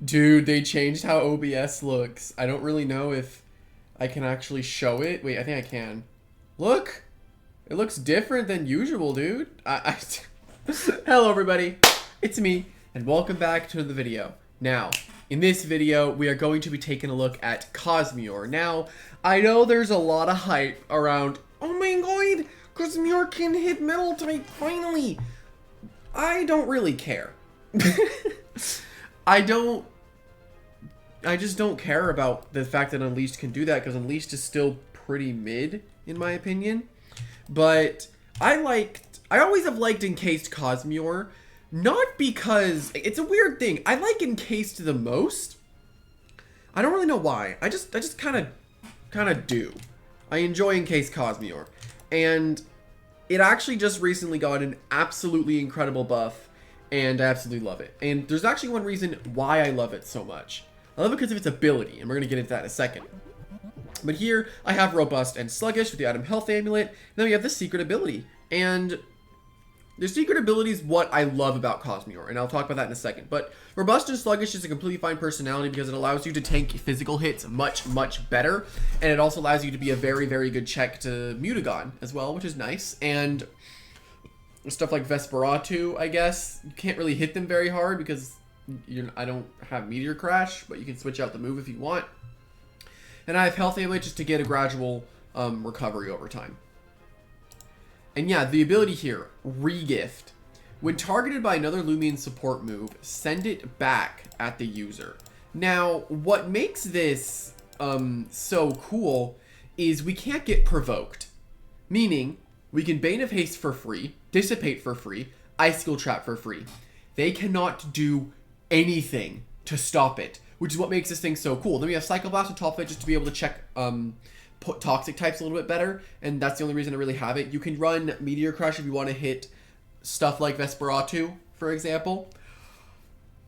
Dude, they changed how OBS looks. I don't really know if I can actually show it. Wait, I think I can. Look! It looks different than usual, dude. Hello, everybody. It's me, and welcome back to the video. Now, in this video, we are going to be taking a look at Cosmiore. Now, I know there's a lot of hype around, oh my god, Cosmiore can hit metal type, finally. I don't really care. I just don't care about the fact that Unleashed can do that, because Unleashed is still pretty mid, in my opinion. But I always have liked Encased Cosmiore, not because, it's a weird thing. I like Encased the most. I don't really know why. I just kind of do. I enjoy Encased Cosmiore. And it actually just recently got an absolutely incredible buff, and I absolutely love it. And there's actually one reason why I love it so much. I love it because of its ability, and we're going to get into that in a second. But here, I have Robust and Sluggish with the item Health Amulet, and then we have the Secret ability. And the Secret ability is what I love about Cosmiore, and I'll talk about that in a second. But Robust and Sluggish is a completely fine personality because it allows you to tank physical hits much, much better. And it also allows you to be a very, very good check to Mutagon as well, which is nice. And stuff like Vesperatu, I guess, you can't really hit them very hard because I don't have Meteor Crash, but you can switch out the move if you want. And I have Health Amulet just to get a gradual recovery over time. And yeah, the ability here, Regift. When targeted by another Loomian support move, send it back at the user. Now, what makes this so cool is we can't get provoked. Meaning, we can Bane of Haste for free, Dissipate for free, Icicle Trap for free. They cannot do anything to stop it, which is what makes this thing so cool. Then we have Psycho Blast on top of it just to be able to check toxic types a little bit better, and that's the only reason I really have it. You can run Meteor Crush if you want to hit stuff like Vesperatu, for example.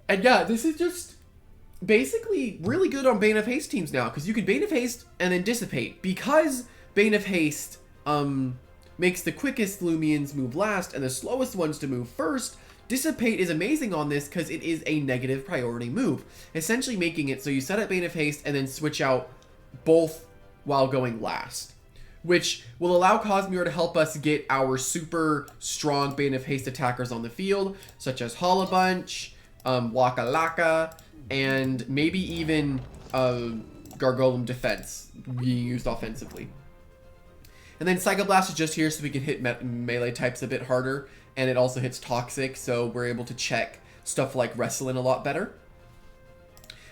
And yeah, this is just basically really good on Bane of Haste teams now, because you can Bane of Haste and then Dissipate. Because Bane of Haste makes the quickest Loomians move last and the slowest ones to move first, Dissipate is amazing on this because it is a negative priority move, essentially making it so you set up Bane of Haste and then switch out both while going last, which will allow Cosmiore to help us get our super strong Bane of Haste attackers on the field, such as Hollabunch, Waka Laka, and maybe even Gargolem Defense being used offensively. And then Psycho Blast is just here so we can hit melee types a bit harder, and it also hits Toxic, so we're able to check stuff like Wrestling a lot better.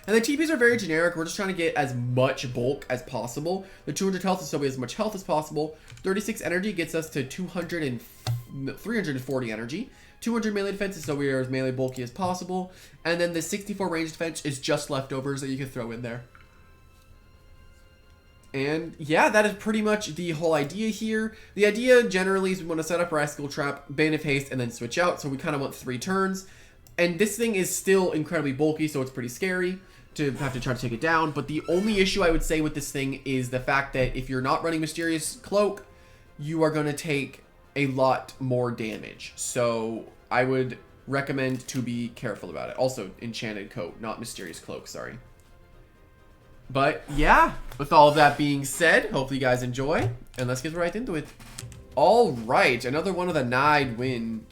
And the TPs are very generic. We're just trying to get as much bulk as possible. The 200 health is so we have as much health as possible. 36 energy gets us to 340 energy. 200 melee defense is so we are as melee bulky as possible. And then the 64 range defense is just leftovers that you can throw in there. And yeah, that is pretty much the whole idea here. The idea generally is we want to set up our Icicle Trap, Bane of Haste, and then switch out. So we kind of want 3 turns. And this thing is still incredibly bulky, so it's pretty scary to have to try to take it down. But the only issue I would say with this thing is the fact that if you're not running Mysterious Cloak, you are going to take a lot more damage. So I would recommend to be careful about it. Also, Enchanted Coat, not Mysterious Cloak, sorry. But yeah, with all of that being said, hopefully you guys enjoy, and let's get right into it. All right, another one of the Nide win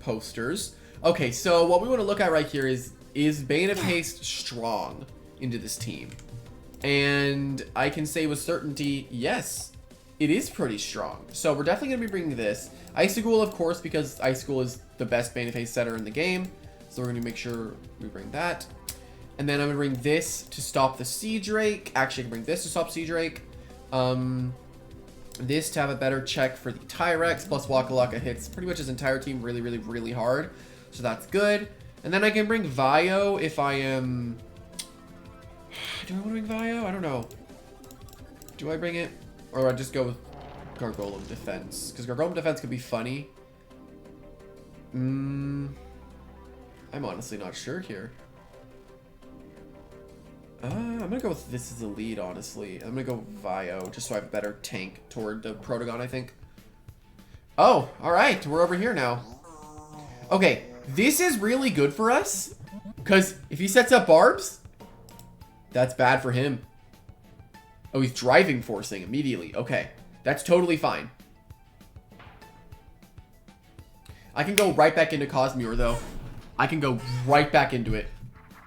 posters. Okay, so what we want to look at right here is Bane of Haste strong into this team? And I can say with certainty, yes, it is pretty strong. So we're definitely going to be bringing this. Icicle, of course, because Icicle is the best Bane of Haste setter in the game. So we're going to make sure we bring that. And then I'm going to bring this to stop the Sea Drake. Actually, I can bring this to stop Sea Drake. This to have a better check for the Tyrex, plus Waka Laka hits pretty much his entire team really, really, really hard. So that's good. And then I can bring Vio if I am... Do I want to bring Vio? I don't know. Do I bring it? Or do I just go with Gargolem Defense? Because Gargolem Defense could be funny. I'm honestly not sure here. I'm going to go with this as a lead, honestly. I'm going to go Vio, just so I have a better tank toward the Protagon, I think. Oh, alright. We're over here now. Okay, this is really good for us Because if he sets up barbs, that's bad for him. Oh, he's driving forcing immediately. Okay. That's totally fine. I can go right back into Cosmiore, though. I can go right back into it.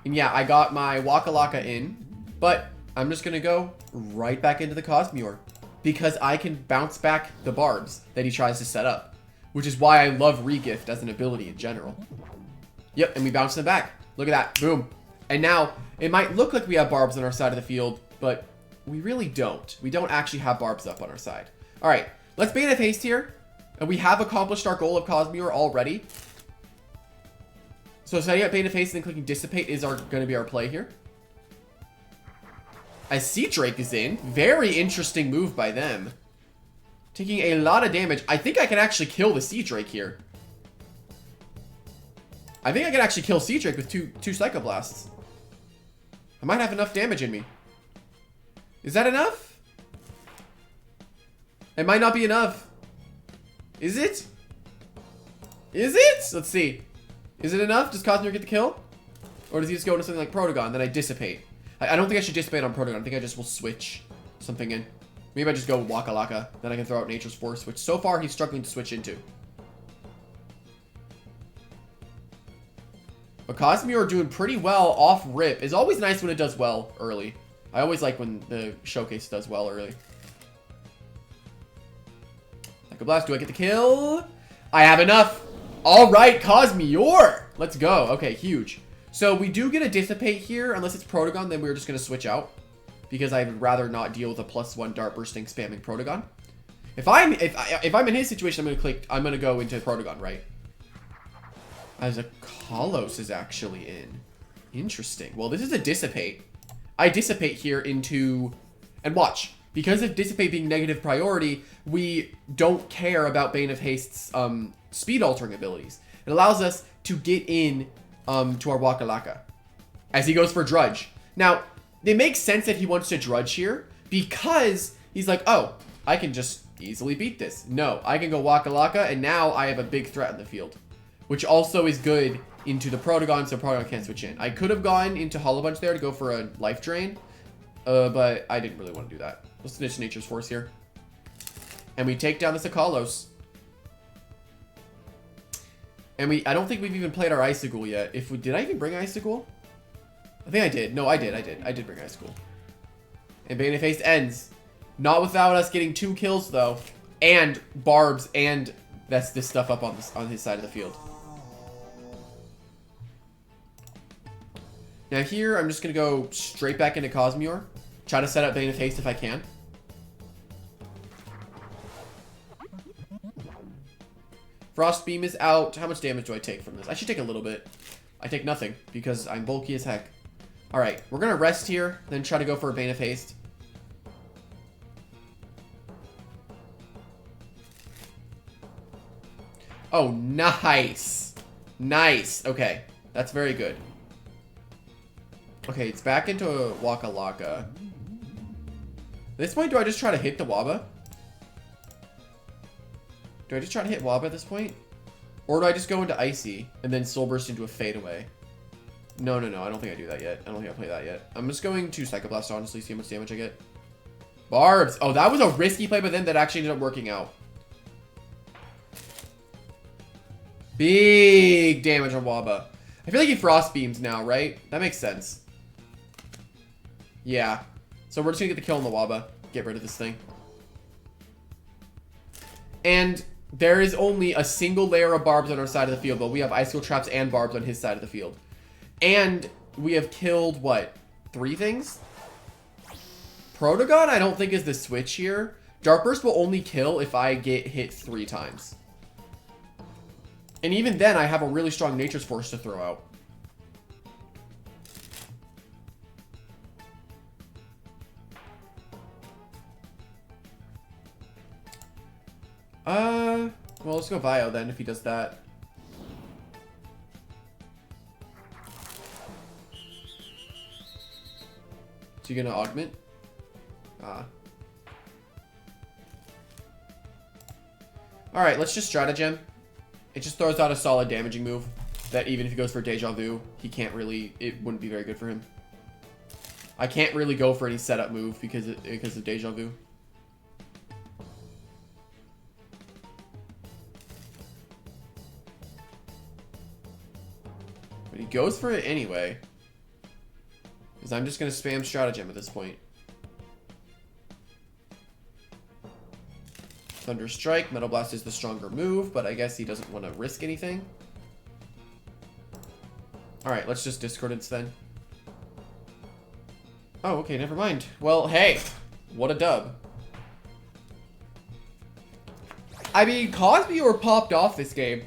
And yeah, I got my Waka Laka in. But I'm just going to go right back into the Cosmiore. Because I can bounce back the barbs that he tries to set up. Which is why I love Regift as an ability in general. Yep, and we bounce them back. Look at that. Boom. And now, it might look like we have barbs on our side of the field, but we really don't. We don't actually have barbs up on our side. All right, let's Bane of Haste here. And we have accomplished our goal of Cosmiore already. So setting up Bane of Haste and then clicking Dissipate is going to be our play here. As Sea Drake is in. Very interesting move by them. Taking a lot of damage. I think I can actually kill the Sea Drake here. I think I can actually kill Sea Drake with two Psychoblasts. I might have enough damage in me. Is that enough? It might not be enough. Is it? Is it? Let's see. Is it enough? Does Cosmiore get the kill? Or does he just go into something like Protogon? Then I Dissipate. I don't think I should Dissipate on Protogon. I think I just will switch something in. Maybe I just go Waka Laka. Then I can throw out Nature's Force, which so far he's struggling to switch into. But Cosmiore doing pretty well off rip. It's always nice when it does well early. I always like when the showcase does well early. Psycho Blast, do I get the kill? I have enough. All right, Cosmiore. Let's go. Okay, huge. So we do get a Dissipate here. Unless it's Protogon, then we're just going to switch out. Because I'd rather not deal with a +1 dart bursting spamming Protogon. If I'm in his situation, I'm gonna go into Protogon, right? As a Kalos is actually in. Interesting. Well, this is a Dissipate. I Dissipate here into... And watch. Because of Dissipate being negative priority, we don't care about Bane of Haste's speed altering abilities. It allows us to get in to our Waka Laka. As he goes for Drudge. Now, it makes sense that he wants to Drudge here. Because he's like, oh, I can just easily beat this. No, I can go Waka Laka, and now I have a big threat in the field. Which also is good into the Protogon, so Protogon can't switch in. I could have gone into Hollow Bunch there to go for a life drain. But I didn't really want to do that. Let's snitch Nature's Force here. And we take down the Sakalos. And I don't think we've even played our Icicle yet. Did I even bring Icicle? I think I did. No, I did. I did bring Icicle. And Bane of Haste ends. Not without us getting 2 kills, though. And Barbs, and that's this stuff up on his side of the field. Now here, I'm just going to go straight back into Cosmiore. Try to set up Bane of Haste if I can. Frost Beam is out. How much damage do I take from this? I should take a little bit. I take nothing because I'm bulky as heck. Alright, we're going to rest here, then try to go for a Bane of Haste. Oh, nice. Nice. Okay, that's very good. Okay, it's back into a Waka Laka. At this point, do I just try to hit the Waba? Do I just try to hit Waba at this point? Or do I just go into Icy and then Soul Burst into a Fadeaway? No, I don't think I do that yet. I don't think I play that yet. I'm just going to Psycho Blast, honestly, see how much damage I get. Barbs! Oh, that was a risky play, but then that actually ended up working out. Big damage on Waba. I feel like he Frost Beams now, right? That makes sense. Yeah. So we're just gonna get the kill on the Waba. Get rid of this thing. And there is only a single layer of Barbs on our side of the field, but we have Icicle Traps and Barbs on his side of the field. And we have killed, what, 3 things? Protogon, I don't think is the switch here. Dark Burst will only kill if I get hit 3 times. And even then, I have a really strong Nature's Force to throw out. Well, let's go Vio then, if he does that. Is he gonna augment? Alright, let's just Stratagem. It just throws out a solid damaging move. that even if he goes for Deja Vu, he can't really, it wouldn't be very good for him. I can't really go for any setup move because of Deja Vu. But he goes for it anyway. Because I'm just going to spam Stratagem at this point. Thunder Strike. Metal Blast is the stronger move, but I guess he doesn't want to risk anything. Alright, let's just Discordance then. Oh, okay, never mind. Well, hey, what a dub. I mean, Cosmiore popped off this game.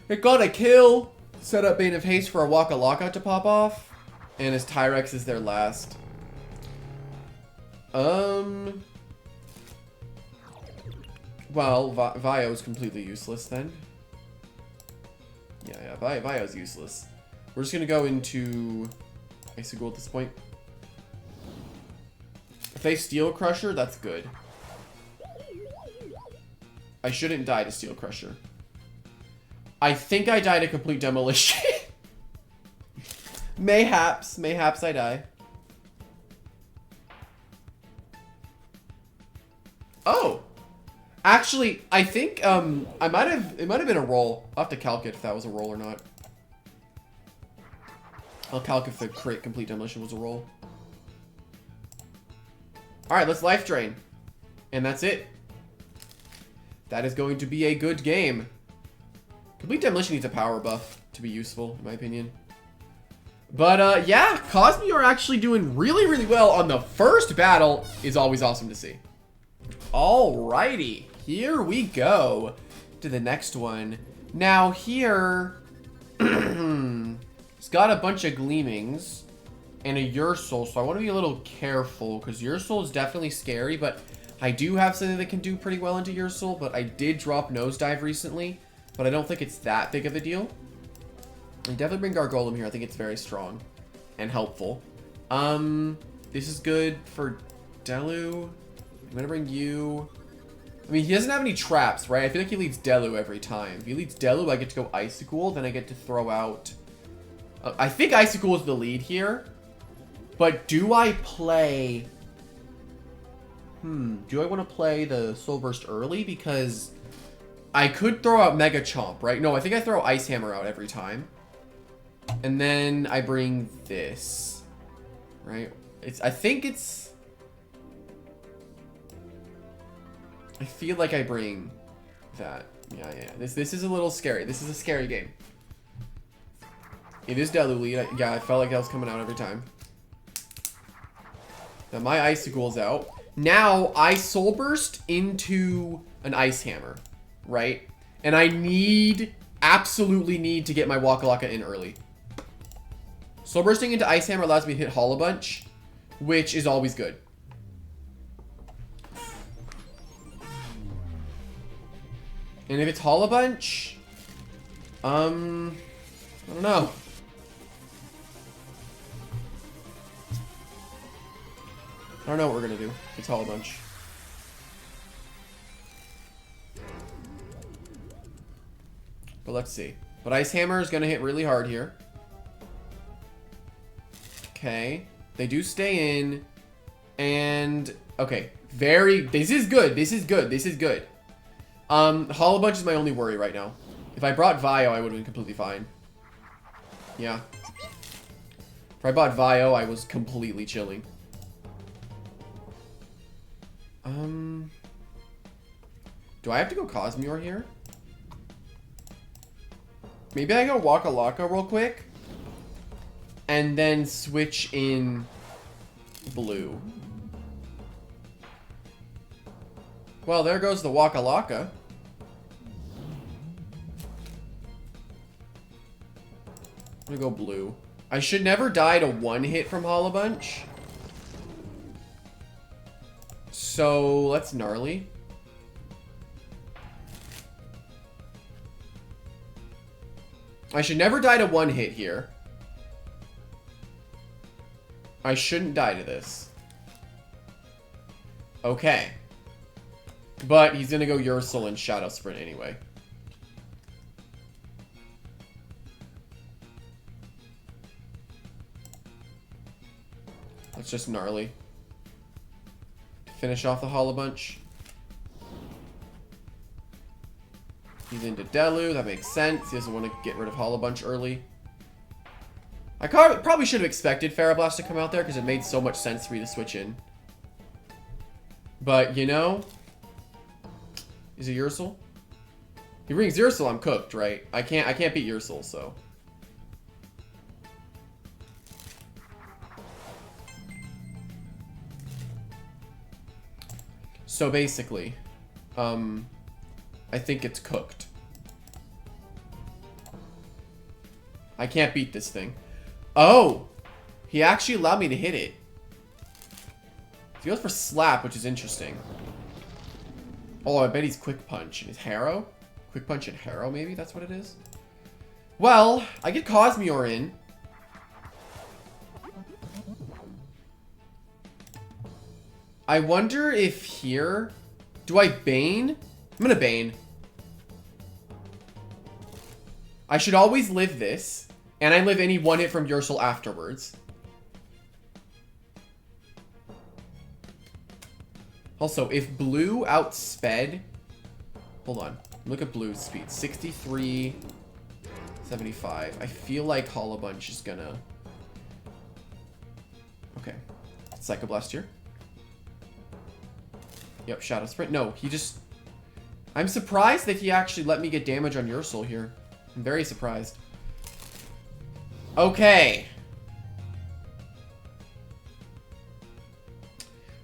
It got a kill, set up Bane of Haste for a Waka Lockout to pop off, and his Tyrex is their last. Well, Vio's completely useless then. Yeah, Vio's useless. We're just gonna go into Icicle at this point. If they Steel Crusher, that's good. I shouldn't die to Steel Crusher. I think I die to Complete Demolition. Mayhaps I die. Oh! Actually, I think, it might have been a roll. I'll have to calc it if that was a roll or not. I'll calc if the crit Complete Demolition was a roll. Alright, let's Life Drain. And that's it. That is going to be a good game. Complete Demolition needs a power buff to be useful, in my opinion. But, yeah, Cosmiore actually doing really, really well on the first battle is always awesome to see. Alrighty, here we go to the next one. Now, here, it's got a bunch of Gleamings and a Ursul, so I want to be a little careful because Ursul is definitely scary, but I do have something that can do pretty well into Ursul, but I did drop Nosedive recently, but I don't think it's that big of a deal. I definitely bring Gargolem here. I think it's very strong and helpful. This is good for Delu. I'm gonna bring you. I mean, he doesn't have any traps, right? I feel like he leads Delu every time. If he leads Delu, I get to go Icicle, then I get to throw out. I think Icicle is the lead here. But do I play... do I want to play the Soul Burst early? Because I could throw out Mega Chomp, right? No, I think I throw Ice Hammer out every time. And then I bring this. Right? I think it's... I feel like I bring that. Yeah. This is a little scary. This is a scary game. It is Delu lead. Yeah, I felt like that was coming out every time. Now my Icicle's out. Now I Soul Burst into an Ice Hammer, right? And I absolutely need to get my Waka Laka in early. Soul Bursting into Ice Hammer allows me to hit Hollow Bunch, which is always good. And if it's Hollow Bunch, I don't know. I don't know what we're gonna do. It's Hollow Bunch. But let's see. But Ice Hammer is gonna hit really hard here. Okay. They do stay in. And okay. This is good. This is good. This is good. Hollow Bunch is my only worry right now. If I brought Vio, I would have been completely fine. Yeah. If I bought Vio, I was completely chilling. Do I have to go Cosmiore here? Maybe I go Waka Laka real quick. And then switch in blue. Well, there goes the Waka Laka. I'm gonna go blue. I should never die to one hit from Hollow Bunch. So, let's Gnarly. I should never die to one hit here. I shouldn't die to this. Okay. But he's gonna go Ursul and Shadow Sprint anyway. That's just gnarly. To finish off the Hollow Bunch. He's into Delu. That makes sense. He doesn't want to get rid of Hollow Bunch early. I probably should have expected Farablast to come out there because it made so much sense for me to switch in. But, you know... Is it Ursul? He rings Ursul, I'm cooked, right? I can't beat Ursul, so... So basically, I think it's cooked. I can't beat this thing. Oh! He actually allowed me to hit it. He goes for slap, which is interesting. Oh, I bet he's quick punch. And his Harrow? Quick punch and Harrow, maybe? That's what it is? Well, I get Cosmiore in. I wonder if here... Do I Bane? I'm gonna Bane. I should always live this. And I live any one hit from Ursul afterwards. Also, if blue outsped... Hold on. Look at blue's speed. 63... 75. I feel like Hollow Bunch is gonna... Okay. Psycho Blast here. Yep, Shadow Sprint. No, he just... I'm surprised that he actually let me get damage on Ursul here. I'm very surprised. Okay.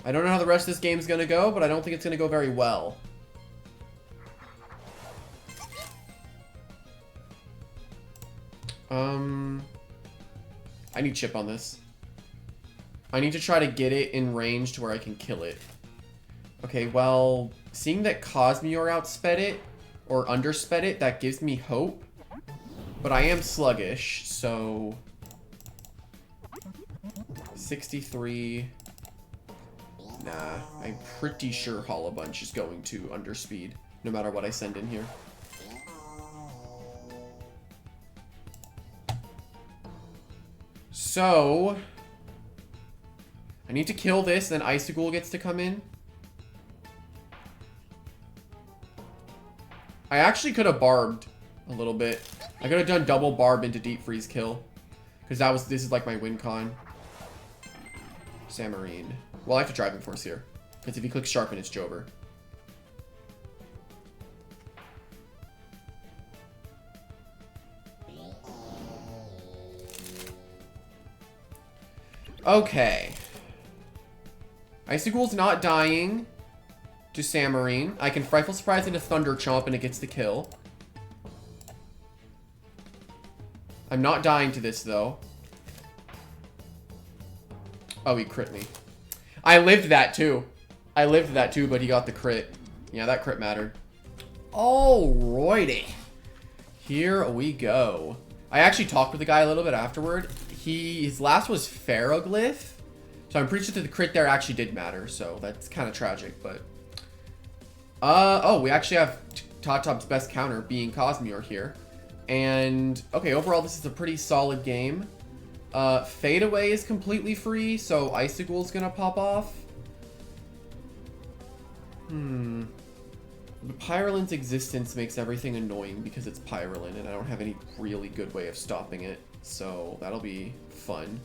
I don't know how the rest of this game's gonna go, but I don't think it's gonna go very well. I need chip on this. I need to try to get it in range to where I can kill it. Okay, well, seeing that Cosmiore outsped it, or undersped it, that gives me hope. But I am sluggish, so... 63... Nah, I'm pretty sure Hollow Bunch is going to underspeed, no matter what I send in here. So... I need to kill this, then Icicle gets to come in. I actually could have barbed a little bit. I could have done double barb into Deep Freeze kill. Because this is like my win con. Samarine. Well, I have to Driving Force here. Because if he clicks Sharpen, it's Jover. Okay. Icicle's not dying to Samarine. I can Frightful Surprise into Thunder Chomp and it gets the kill. I'm not dying to this, though. Oh, he crit me. I lived that, too. I lived that, too, but he got the crit. Yeah, that crit mattered. Alrighty. Here we go. I actually talked with the guy a little bit afterward. His last was Ferroglyph. So I'm pretty sure that the crit there actually did matter. So that's kind of tragic, but... oh, we actually have Totop's best counter being Cosmiore here. And, okay, overall, this is a pretty solid game. Fade Away is completely free, so Icicle's gonna pop off. The Pyrolin's existence makes everything annoying because it's Pyrolin, and I don't have any really good way of stopping it. So that'll be fun.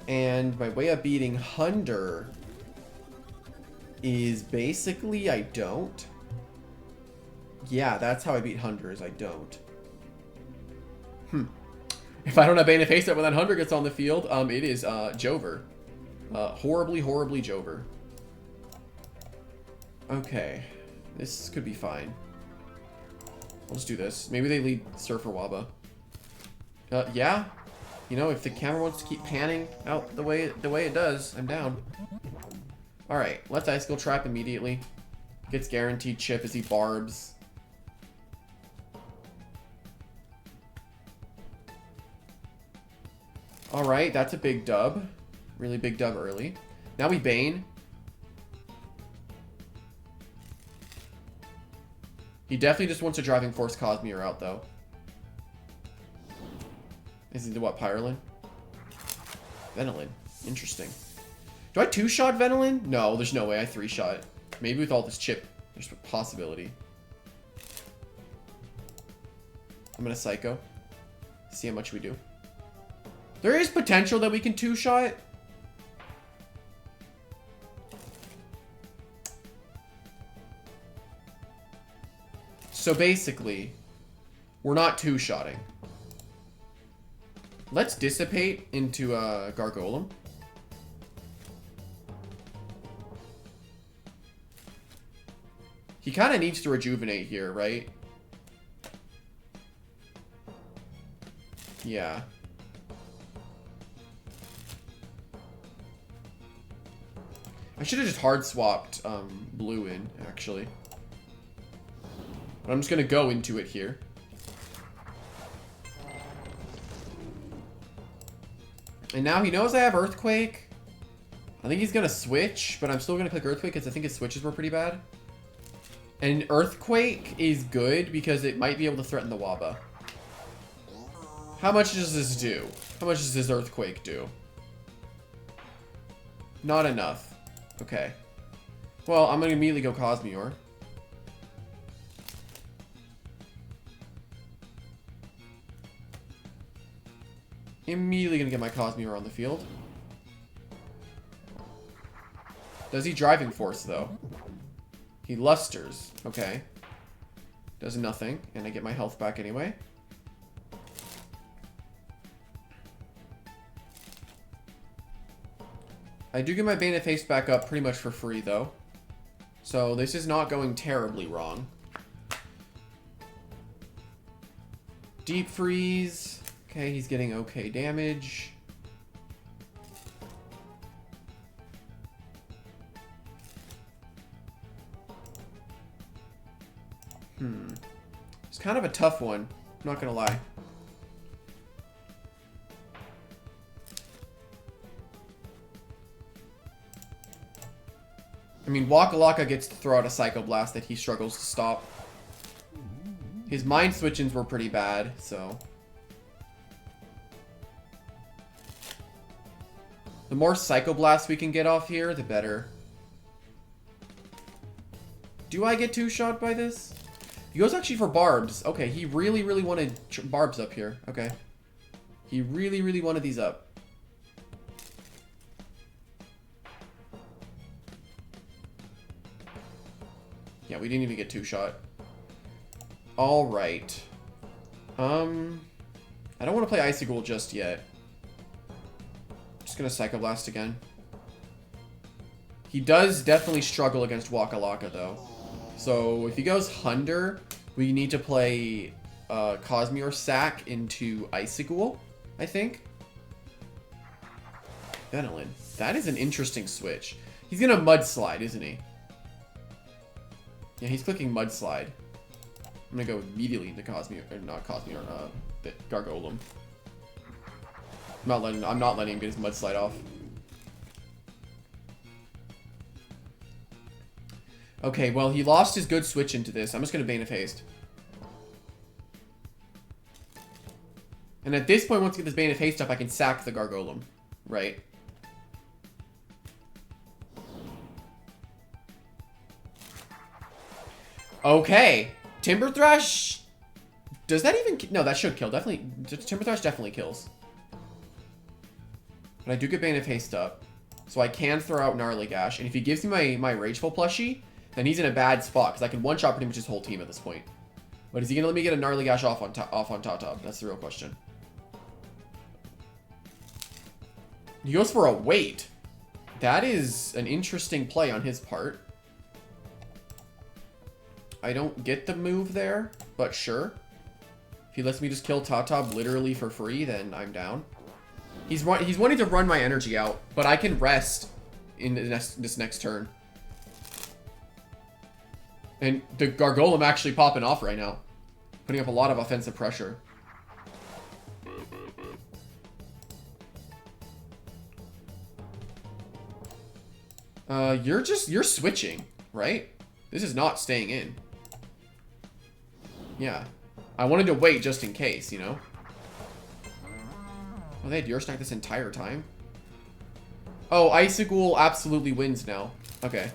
And my way of beating Hunder is basically I don't. Yeah, that's how I beat Hunder, is I don't. If I don't have Bane of Haste when that Hunder gets on the field, it is Jover. Horribly, horribly Jover. Okay. This could be fine. I'll just do this. Maybe they lead Surfer Waba. Yeah. You know, if the camera wants to keep panning out the way it does, I'm down. Alright, let's Icicle Trap immediately. Gets guaranteed chip as he barbs. Alright, that's a big dub. Really big dub early. Now we Bane. He definitely just wants to Driving Force Cosmiore out, though. Is he the what, Pyrolin? Venilin. Interesting. Do I 2-shot Venilin? No, there's no way. I 3-shot. Maybe with all this chip, there's a possibility. I'm gonna Psycho. See how much we do. There is potential that we can 2-shot. So basically, we're not 2-shotting. Let's dissipate into Gargolem. He kind of needs to rejuvenate here, right? Yeah. I should have just hard swapped blue in, actually. But I'm just going to go into it here. And now he knows I have Earthquake. I think he's going to switch, but I'm still going to click Earthquake because I think his switches were pretty bad. And Earthquake is good because it might be able to threaten the Waba. How much does this do? How much does this Earthquake do? Not enough. Okay. Well, I'm going to immediately go Cosmiore. Immediately going to get my Cosmiore on the field. Does he Driving Force, though? He Lusters. Okay. Does nothing. And I get my health back anyway. I do get my Bane of Haste back up pretty much for free, though. So this is not going terribly wrong. Deep Freeze. Okay, he's getting okay damage. It's kind of a tough one. I'm not gonna lie. I mean, Waka Laka gets to throw out a Psycho Blast that he struggles to stop. His Mind Switchings were pretty bad, so... The more Psycho Blasts we can get off here, the better. Do I get 2-shot by this? He goes actually for Barbs. Okay, he really, really wanted Barbs up here. Okay. He really, really wanted these up. Yeah, we didn't even get 2-shot. Alright. I don't want to play Icicle just yet. Just gonna Psycho Blast again. He does definitely struggle against Waka Laka, though. So if he goes Hunder, we need to play Cosmiore Sack into Icicle, I think. Venilin. That is an interesting switch. He's gonna Mudslide, isn't he? Yeah, he's clicking Mudslide. I'm gonna go immediately into Cosmiore, or not Cosmiore, Gargolem. I'm not letting him get his Mudslide off. Okay, well, he lost his good switch into this. I'm just going to Bane of Haste. And at this point, once I get this Bane of Haste up, I can sack the Gargolem. Right? Okay. Timber Thrash... Does that even... No, that should kill. Definitely... Timber Thrash definitely kills. But I do get Bane of Haste up. So I can throw out Gnarly Gash. And if he gives me my Rageful plushie... Then he's in a bad spot, because I can one-shot pretty much his whole team at this point. But is he going to let me get a Gnarly Gash off on top? That's the real question. He goes for a wait. That is an interesting play on his part. I don't get the move there, but sure. If he lets me just kill Tatab literally for free, then I'm down. He's wanting to run my energy out, but I can rest in this next turn. And the Gargolem actually popping off right now. Putting up a lot of offensive pressure. You're switching, right? This is not staying in. Yeah. I wanted to wait just in case, you know? Oh, they had Your Snack this entire time? Oh, Icicle absolutely wins now. Okay.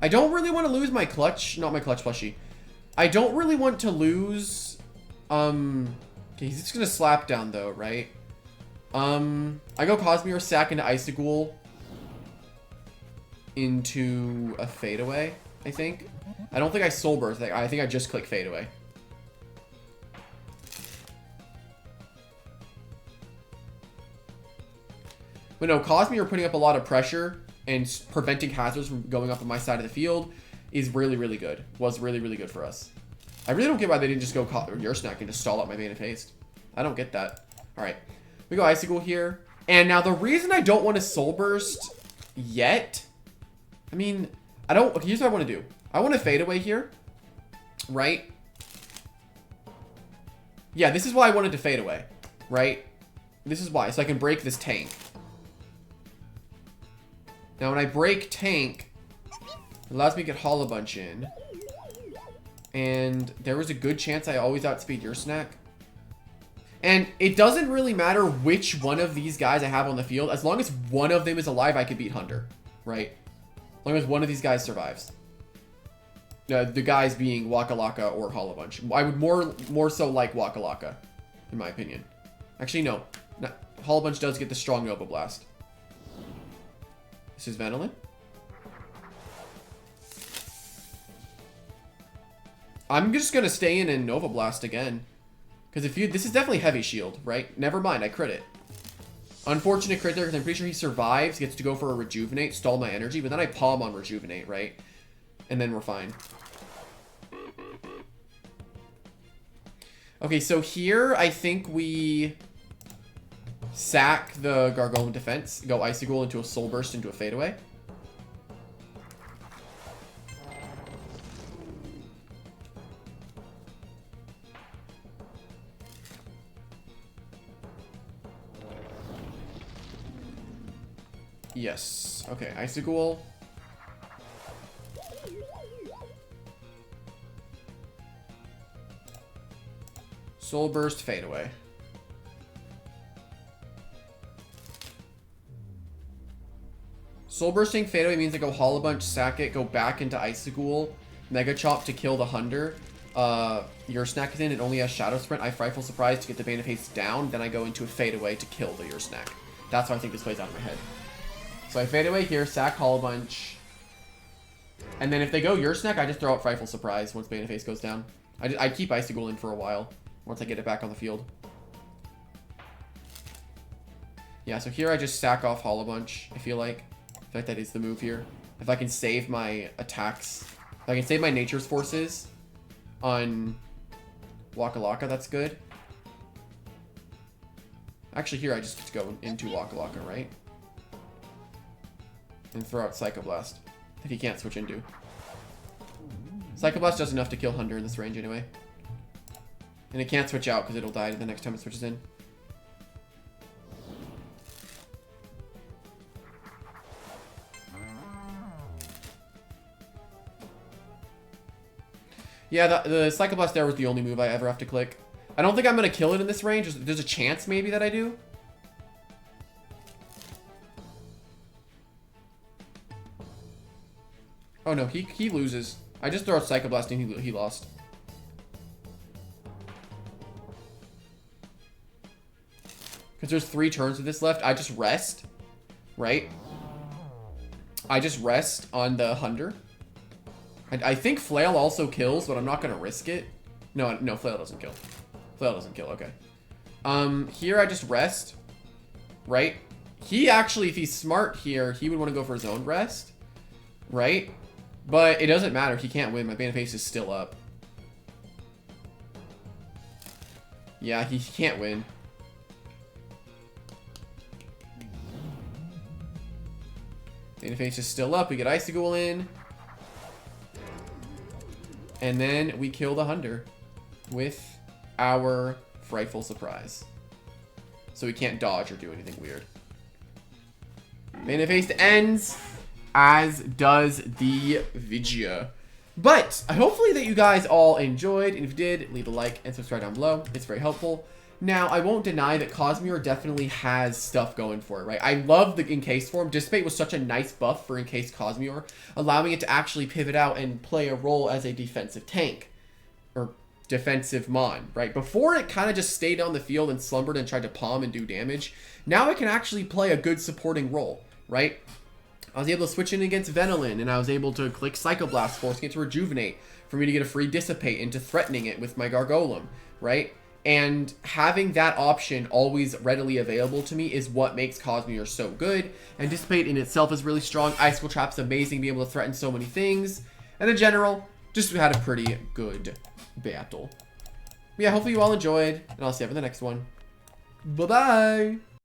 I don't really want to lose my clutch. Not my clutch plushie. I don't really want to lose... Okay, he's just gonna slap down though, right? I go Cosmiore, sack into Icicle into a fadeaway, I think. I don't think I soul burst. I think I just click fadeaway. But no, Cosmiore putting up a lot of pressure and preventing hazards from going up on my side of the field is really, really good. Was really, really good for us. I really don't get why they didn't just go your snack and just stall out my Bane of Haste. I don't get that. All right, we go Icicle here. And now the reason I don't want to Soul Burst yet, I mean, I don't, okay, here's what I want to do. I want to fade away here, right? Yeah, this is why I wanted to fade away, right? This is why, so I can break this tank. Now, when I break tank, it allows me to get Hollow Bunch in. And there was a good chance I always outspeed your snack. And it doesn't really matter which one of these guys I have on the field. As long as one of them is alive, I could beat Hunter, right? As long as one of these guys survives. The guys being Waka Laka or Hollow Bunch. I would more so like Waka Laka, in my opinion. Actually, no. Hollow Bunch does get the strong Nova Blast. This is Venilin. I'm just going to stay in and Nova Blast again. Because if you... This is definitely heavy shield, right? Never mind, I crit it. Unfortunate crit there because I'm pretty sure he survives, gets to go for a Rejuvenate, stall my energy, but then I palm on Rejuvenate, right? And then we're fine. Okay, so here I think we sack the Gargolem defense, go Icicle into a Soul Burst into a fadeaway. Yes. Okay, Icicle. Soul Burst, fadeaway. Soul Bursting fadeaway means I go Hollow Bunch, sack it, go back into Icicle, Mega Chop to kill the Hunter. Your snack is in, it only has Shadow Sprint. I Frightful Surprise to get the Bane of Haste down, then I go into a fadeaway to kill the Your Snack. That's how I think this plays out in my head. So I fade away here, sack Hollow Bunch. And then if they go Your Snack, I just throw out Frightful Surprise once Bane of Haste goes down. I keep Icicle in for a while, once I get it back on the field. Yeah, so here I just sack off Hollow Bunch, I feel like. In fact, that is the move here. If I can save my attacks, if I can save my Nature's Forces on Waka Laka, that's good. Actually, here I just get to go into Waka Laka, right? And throw out Psycho Blast that he can't switch into. Psycho Blast does enough to kill Hunter in this range anyway. And it can't switch out because it'll die the next time it switches in. Yeah, the Psycho Blast there was the only move I ever have to click. I don't think I'm going to kill it in this range. There's a chance maybe that I do. Oh no, he loses. I just throw out Psycho Blast and he lost. Because there's 3 turns of this left. I just rest, right? I just rest on the Hunter. I think Flail also kills, but I'm not going to risk it. No, Flail doesn't kill. Flail doesn't kill, okay. Here I just rest, right? He actually, if he's smart here, he would want to go for his own rest, right? But it doesn't matter. He can't win. My Bane of Haste is still up. Yeah, he can't win. Bane of Haste is still up. We get Icicle in. And then we kill the Hunter with our Frightful Surprise. So he can't dodge or do anything weird. Bane of Haste ends, as does the video. But hopefully that you guys all enjoyed. And if you did, leave a like and subscribe down below. It's very helpful. Now, I won't deny that Cosmiore definitely has stuff going for it, right? I love the Encased form. Dissipate was such a nice buff for Encased Cosmiore, allowing it to actually pivot out and play a role as a defensive tank. Or defensive mon, right? Before it kind of just stayed on the field and slumbered and tried to palm and do damage. Now it can actually play a good supporting role, right? I was able to switch in against Venolin, and I was able to click Psychoblast, forcing it to rejuvenate for me to get a free Dissipate into threatening it with my Gargolem, right? And having that option always readily available to me is what makes Cosmiore so good. And Dissipate in itself is really strong. Icicle Trap's amazing, being able to threaten so many things. And in general, just had a pretty good battle. Yeah, hopefully you all enjoyed, and I'll see you for the next one. Bye-bye!